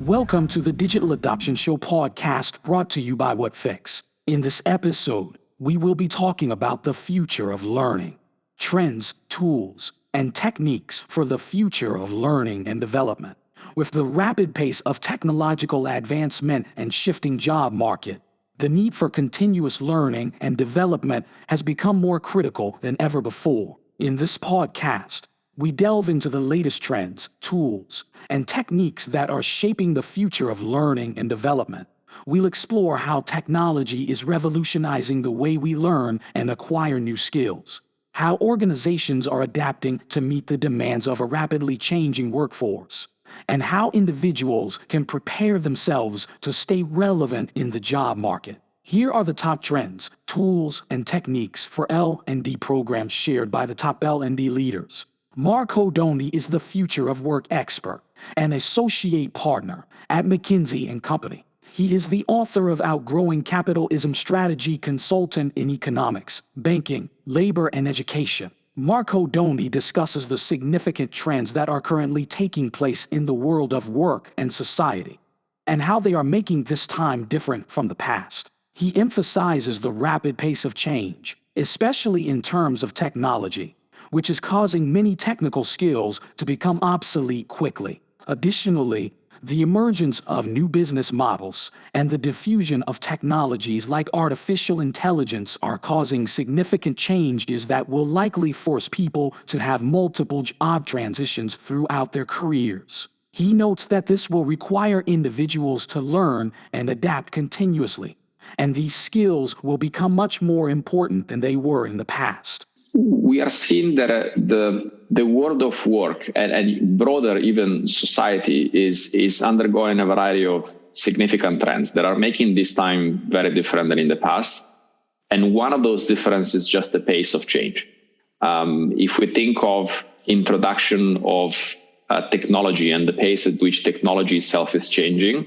Welcome to the Digital Adoption Show podcast brought to you by WhatFix. In this episode, we will be talking about the future of learning, trends, tools, and techniques for the future of learning and development. With the rapid pace of technological advancement and shifting job market, the need for continuous learning and development has become more critical than ever before. In this podcast, we delve into the latest trends, tools, and techniques that are shaping the future of learning and development. We'll explore how technology is revolutionizing the way we learn and acquire new skills, how organizations are adapting to meet the demands of a rapidly changing workforce, and how individuals can prepare themselves to stay relevant in the job market. Here are the top trends, tools, and techniques for L&D programs shared by the top L&D leaders. Marco Dondi is the future of work expert and associate partner at McKinsey Company. He is the author of Outgrowing Capitalism, strategy consultant in economics, banking, labor, and education. Marco Dondi discusses the significant trends that are currently taking place in the world of work and society, and how they are making this time different from the past. He emphasizes the rapid pace of change, especially in terms of technology, which is causing many technical skills to become obsolete quickly. Additionally, the emergence of new business models and the diffusion of technologies like artificial intelligence are causing significant changes that will likely force people to have multiple job transitions throughout their careers. He notes that this will require individuals to learn and adapt continuously, and these skills will become much more important than they were in the past. We are seeing that the world of work and broader even society is undergoing a variety of significant trends that are making this time very different than in the past. And one of those differences is just the pace of change. If we think of introduction of technology and the pace at which technology itself is changing,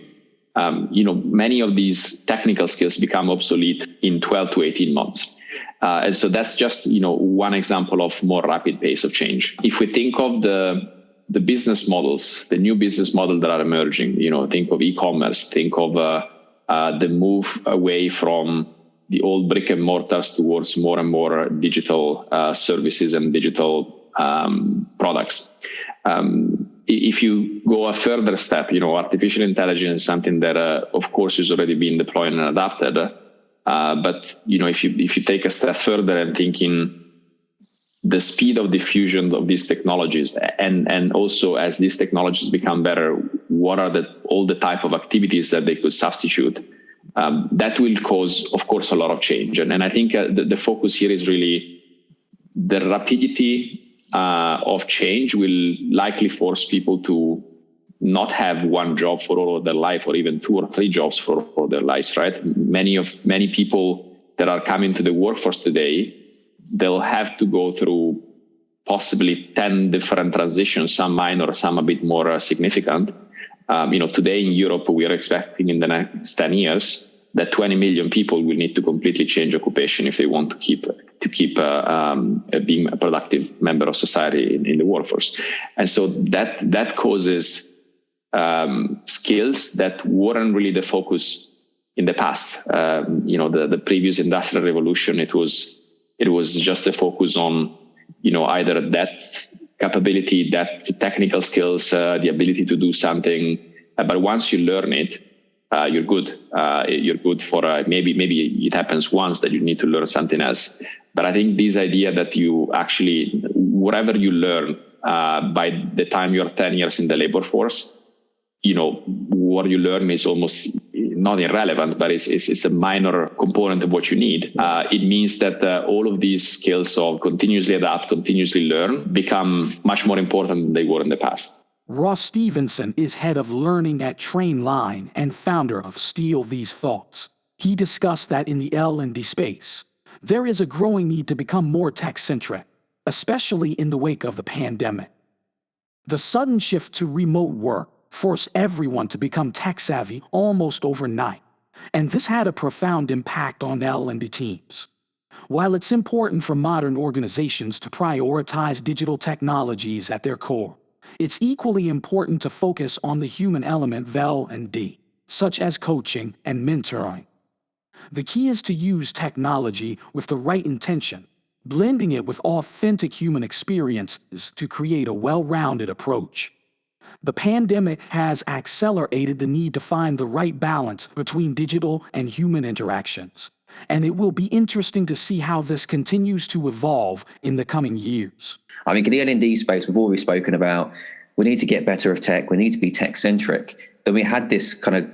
many of these technical skills become obsolete in 12 to 18 months. And so that's just, one example of more rapid pace of change. If we think of the business models, the new business models that are emerging, think of e-commerce, think of the move away from the old brick and mortars towards more and more digital services and digital products. If you go a further step, artificial intelligence is something that, of course, is already being deployed and adapted. But if you take a step further and thinking the speed of diffusion of these technologies, and also as these technologies become better, what are all the type of activities that they could substitute? That will cause, of course, a lot of change. And I think the focus here is really the rapidity of change will likely force people to not have one job for all of their life, or even 2 or 3 jobs for all their lives, right? Many people that are coming to the workforce today, they'll have to go through possibly 10 different transitions, some minor, some a bit more significant. Today in Europe, we are expecting in the next 10 years that 20 million people will need to completely change occupation if they want to keep being a productive member of society in the workforce. And so that causes skills that weren't really the focus in the past. The previous industrial revolution, it was just a focus on, either that capability, that technical skills, the ability to do something. But once you learn it, you're good. You're good for maybe it happens once that you need to learn something else. But I think this idea that you actually, whatever you learn by the time you're 10 years in the labor force, what you learn is almost not irrelevant, but it's a minor component of what you need. It means that all of these skills of continuously adapt, continuously learn become much more important than they were in the past. Ross Stevenson is head of learning at Trainline and founder of Steal These Thoughts. He discussed that in the L&D space, there is a growing need to become more tech-centric, especially in the wake of the pandemic. The sudden shift to remote work forced everyone to become tech-savvy almost overnight, and this had a profound impact on L&D teams. While it's important for modern organizations to prioritize digital technologies at their core, It's equally important to focus on the human element of L&D, such as coaching and mentoring. The key is to use technology with the right intention, blending it with authentic human experiences to create a well-rounded approach. The pandemic has accelerated the need to find the right balance between digital and human interactions, and it will be interesting to see how this continues to evolve in the coming years. I think in the L&D space, we've already spoken about we need to get better of tech, we need to be tech-centric. Then we had this kind of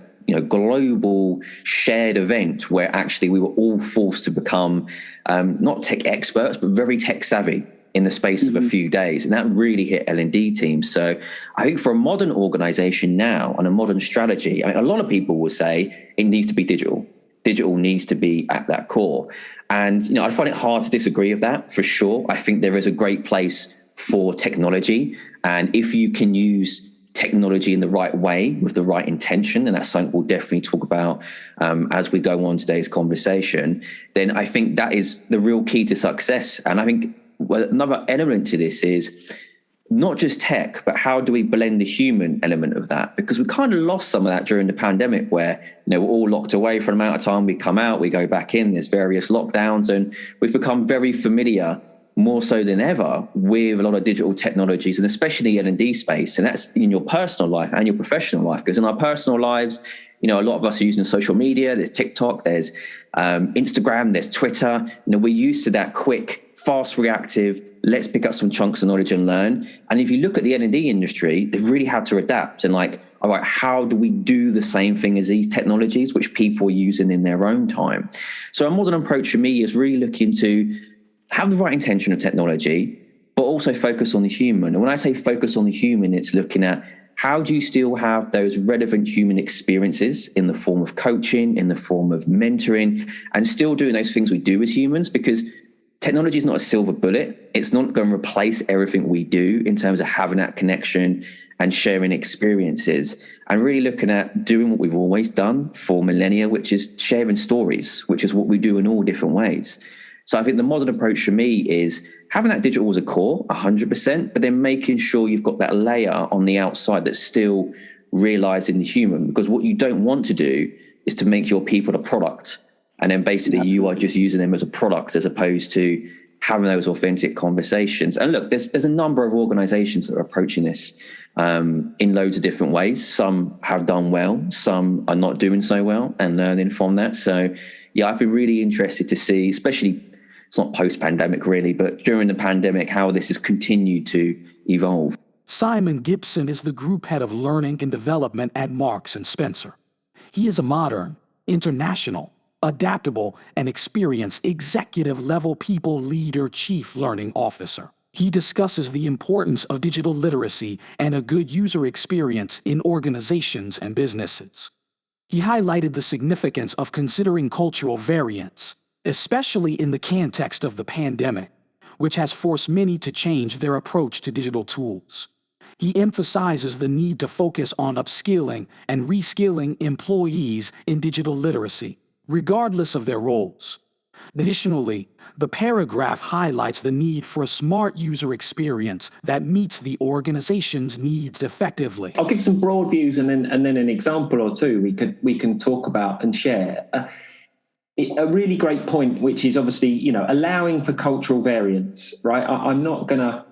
global shared event where actually we were all forced to become not tech experts, but very tech savvy in the space of a few days. And that really hit L&D teams. So I think for a modern organization now and a modern strategy, a lot of people will say it needs to be digital. Digital needs to be at that core. And, I find it hard to disagree with that for sure. I think there is a great place for technology. And if you can use technology in the right way with the right intention, and that's something we'll definitely talk about as we go on today's conversation, then I think that is the real key to success. And I think another element to this is not just tech, but how do we blend the human element of that? Because we kind of lost some of that during the pandemic where, we're all locked away for an amount of time. We come out, we go back in, there's various lockdowns, and we've become very familiar more so than ever with a lot of digital technologies, and especially the L&D space. And that's in your personal life and your professional life, because in our personal lives, a lot of us are using social media. There's TikTok, there's Instagram, there's Twitter. We're used to that quick, fast reactive, let's pick up some chunks of knowledge and learn. And if you look at the L&D industry, they've really had to adapt and all right, how do we do the same thing as these technologies, which people are using in their own time? So a modern approach for me is really looking to have the right intention of technology, but also focus on the human. And when I say focus on the human, it's looking at how do you still have those relevant human experiences in the form of coaching, in the form of mentoring, and still doing those things we do as humans, because technology is not a silver bullet. It's not going to replace everything we do in terms of having that connection and sharing experiences, and really looking at doing what we've always done for millennia, which is sharing stories, which is what we do in all different ways. So I think the modern approach for me is having that digital as a core, 100%, but then making sure you've got that layer on the outside that's still realizing the human. Because what you don't want to do is to make your people a product, and then basically you are just using them as a product as opposed to having those authentic conversations. And look, there's a number of organizations that are approaching this in loads of different ways. Some have done well, some are not doing so well, and learning from that. So yeah, I've been really interested to see, especially it's not post-pandemic really, but during the pandemic, how this has continued to evolve. Simon Gibson is the group head of learning and development at Marks & Spencer. He is a modern, international, adaptable, and experienced executive-level people leader chief learning officer. He discusses the importance of digital literacy and a good user experience in organizations and businesses. He highlighted the significance of considering cultural variance, especially in the context of the pandemic, which has forced many to change their approach to digital tools. He emphasizes the need to focus on upskilling and reskilling employees in digital literacy, regardless of their roles. Additionally, the paragraph highlights the need for a smart user experience that meets the organization's needs effectively. I'll give some broad views and then an example or two we can talk about and share. A really great point, which is obviously, allowing for cultural variance, right? I'm not going to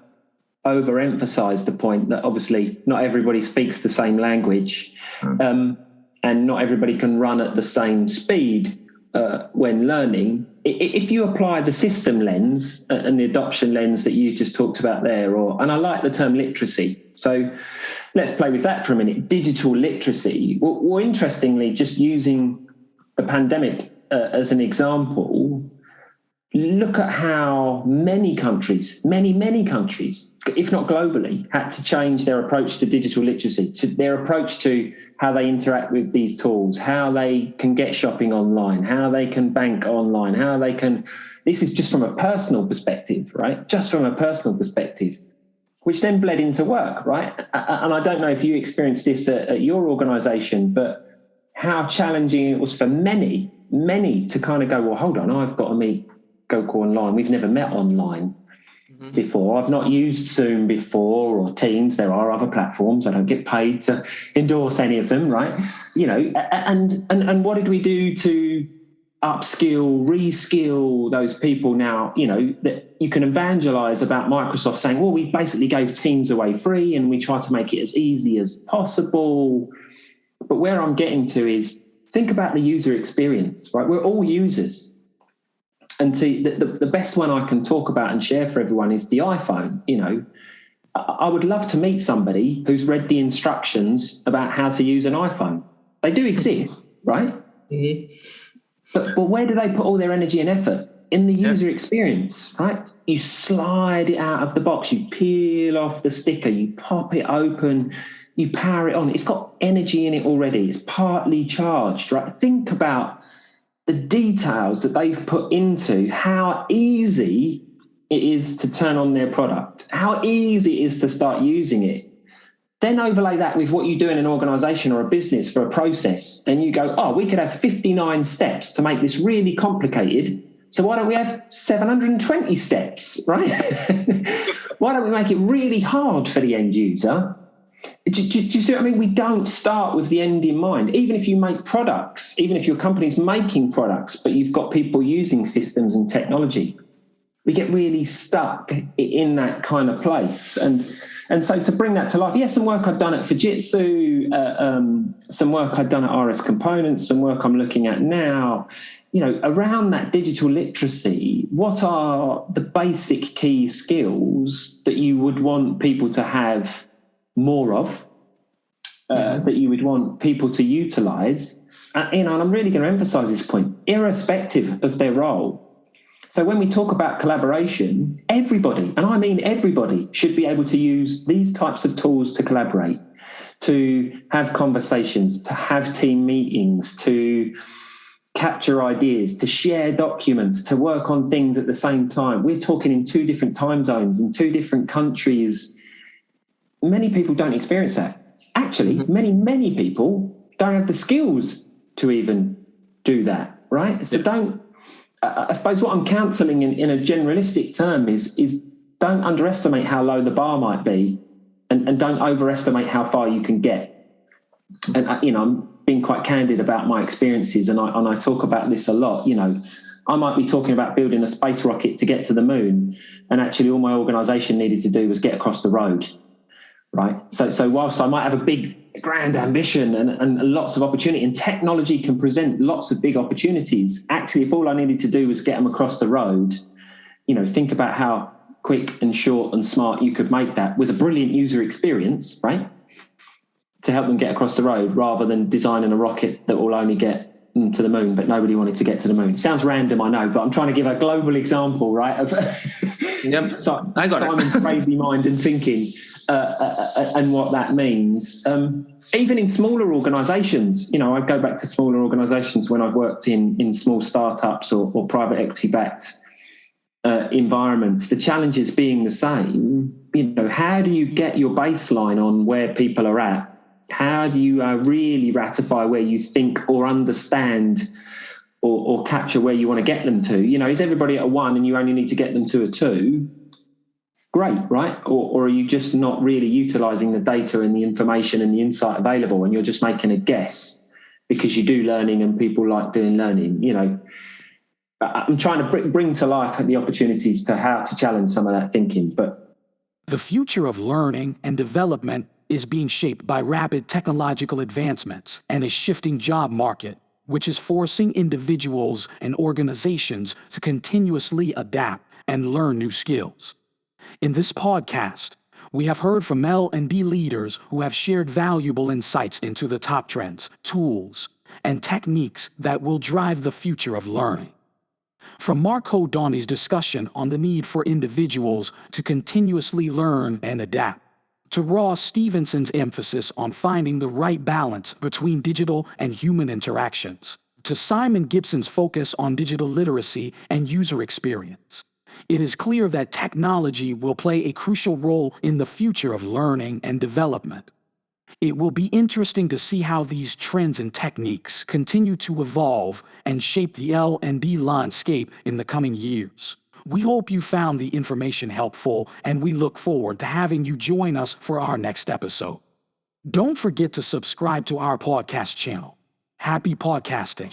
overemphasize the point that obviously not everybody speaks the same language, and not everybody can run at the same speed when learning. If you apply the system lens and the adoption lens that you just talked about there, and I like the term literacy, so let's play with that for a minute. Digital literacy. Well, interestingly, just using the pandemic as an example, look at how many countries, many countries, if not globally, had to change their approach to digital literacy, to their approach to how they interact with these tools, how they can get shopping online, how they can bank online, how they can... This is just from a personal perspective, right? Just from a personal perspective, which then bled into work, right? And I don't know if you experienced this at your organisation, but how challenging it was for many to kind of go, well, hold on, I've got to meet Goku online. We've never met online. before. I've not used Zoom before or Teams. There are other platforms. I don't get paid to endorse any of them, right? And what did we do to upskill, reskill those people now? That you can evangelize about Microsoft saying, well, we basically gave Teams away free and we try to make it as easy as possible. But where I'm getting to is think about the user experience, right? We're all users. And the best one I can talk about and share for everyone is the iPhone. I would love to meet somebody who's read the instructions about how to use an iPhone. They do exist, right? Mm-hmm. But where do they put all their energy and effort? In the user experience, right? You slide it out of the box, you peel off the sticker, you pop it open, you power it on. It's got energy in it already. It's partly charged, right? Think about the details that they've put into how easy it is to turn on their product, how easy it is to start using it. Then overlay that with what you do in an organization or a business for a process, and you go, oh, we could have 59 steps to make this really complicated. So why don't we have 720 steps, right? Why don't we make it really hard for the end user? Do you see what I mean? We don't start with the end in mind. Even if you make products, even if your company's making products, but you've got people using systems and technology, we get really stuck in that kind of place. And so to bring that to life, some work I've done at Fujitsu, some work I've done at RS Components, some work I'm looking at now, around that digital literacy. What are the basic key skills that you would want people to have more of, that you would want people to utilize? And I'm really going to emphasize this point, irrespective of their role. So when we talk about collaboration, everybody, and I mean everybody, should be able to use these types of tools to collaborate, to have conversations, to have team meetings, to capture ideas, to share documents, to work on things at the same time. We're talking in 2 different time zones, in 2 different countries. Many people don't experience that. Actually, many people don't have the skills to even do that, right? So I suppose what I'm counselling in a generalistic term is don't underestimate how low the bar might be, and don't overestimate how far you can get. And I'm being quite candid about my experiences, and I talk about this a lot. I might be talking about building a space rocket to get to the moon, and actually all my organisation needed to do was get across the road. Right. So whilst I might have a big, grand ambition and lots of opportunity, and technology can present lots of big opportunities, actually, if all I needed to do was get them across the road, think about how quick and short and smart you could make that with a brilliant user experience, right? To help them get across the road, rather than designing a rocket that will only get to the moon, but nobody wanted to get to the moon. Sounds random, I know, but I'm trying to give a global example, right? Of I got Simon's crazy mind and thinking. And what that means, even in smaller organisations. I go back to smaller organisations when I've worked in small startups or private equity-backed environments. The challenges being the same. How do you get your baseline on where people are at? How do you really ratify where you think or understand or capture where you want to get them to? Is everybody at a 1 and you only need to get them to a 2? Great, right? Or are you just not really utilising the data and the information and the insight available, and you're just making a guess because you do learning and people like doing learning? I'm trying to bring to life the opportunities to how to challenge some of that thinking. But the future of learning and development is being shaped by rapid technological advancements and a shifting job market, which is forcing individuals and organizations to continuously adapt and learn new skills. In this podcast, we have heard from L&D leaders who have shared valuable insights into the top trends, tools, and techniques that will drive the future of learning. From Marco Dondi's discussion on the need for individuals to continuously learn and adapt, to Ross Stevenson's emphasis on finding the right balance between digital and human interactions, to Simon Gibson's focus on digital literacy and user experience, it is clear that technology will play a crucial role in the future of learning and development. It will be interesting to see how these trends and techniques continue to evolve and shape the L&D landscape in the coming years. We hope you found the information helpful, and we look forward to having you join us for our next episode. Don't forget to subscribe to our podcast channel. Happy podcasting.